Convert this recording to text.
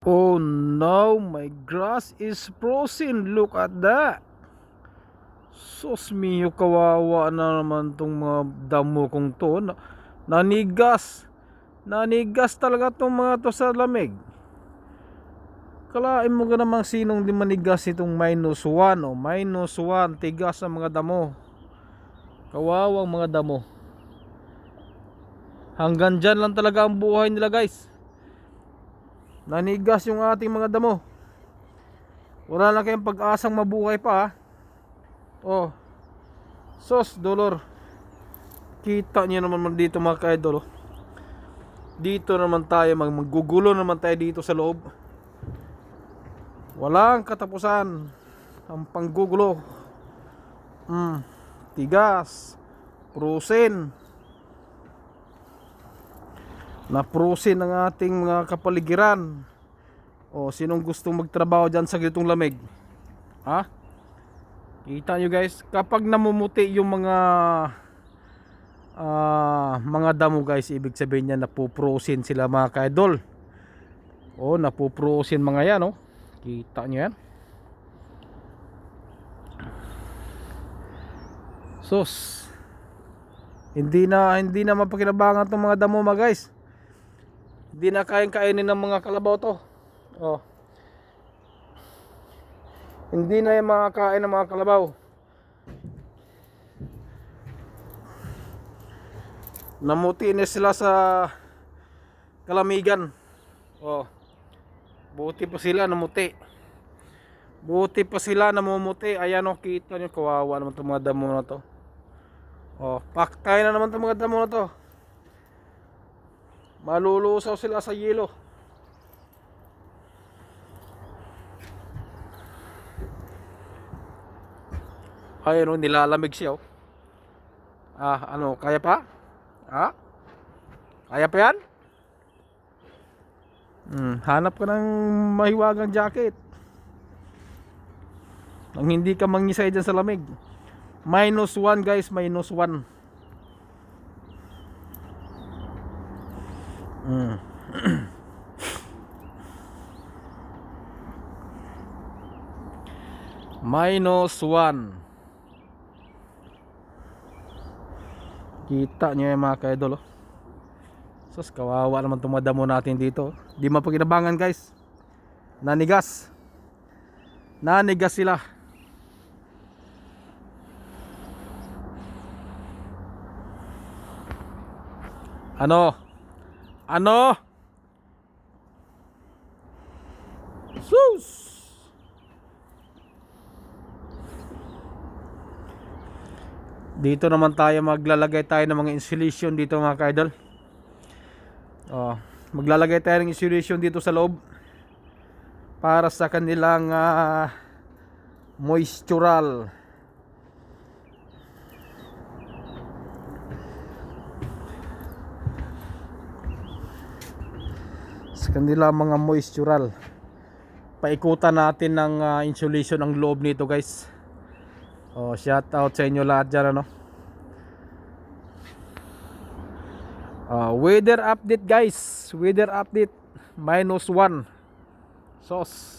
Oh no, my grass is frozen. Look at that. Sus mio, kawawa na naman tong mga damo kong to. Nanigas. Nanigas talaga tong mga to sa lamig. Kalain mo ka namang sinong di manigas itong -1 o -1. Tigas ang mga damo. Kawawang mga damo. Hanggang dyan lang talaga ang buhay nila, guys. Nanigas yung ating mga damo. Wala na kayong pag-asang mabuhay pa, ha? Oh, sos dolor. Kita niyo naman dito mga ka-idol, oh. Dito naman tayo maggugulo naman tayo dito sa loob. Walang katapusan ang panggugulo. Tigas, prusin. Naprusin ang ating mga kapaligiran. O sinong gustong magtrabaho dyan sa ganitong lamig? Ha? Kita nyo guys, kapag namumuti yung mga damo guys, ibig sabihin niya napuprosin sila mga ka-idol. O napuprosin mga yan, oh. Kita nyo yan. Sus, hindi na mapakinabangan itong mga damo mga guys. Hindi na kayang kainin ng mga kalabaw to. Oh, hindi na yung mga kain ng mga kalabaw. Namuti na sila sa kalamigan. Oh, buti pa sila namuti. Buti pa sila namumuti. Ayan, oh, kita nyo, kawawa naman itong mga damo na to. Oh, paktay na naman itong mga damo na to. Malulusaw sila sa yelo. Ayun, oh, nilalamig siya, oh. Ano, kaya pa? Kaya pa yan? Hanap ka ng mahiwagang jacket nang hindi ka mangisay dyan sa lamig. -1 guys, -1. -1. Kita nyo yung mga ka-idol, oh. Sus, kawawa naman itong mga damo natin dito. Di mapaginabangan guys. Nanigas. Nanigas sila. Ano? Sus! Dito naman tayo maglalagay tayo ng mga insulation dito mga ka-idol. Oh, maglalagay tayo ng insulation dito sa loob para sa kanilang moistural. Sa kanilang mga moistural. Paikutan natin ng insulation ang loob nito guys. Oh, shout out sa inyo lahat dyan, ano. Weather update guys. Weather update -1. Sos.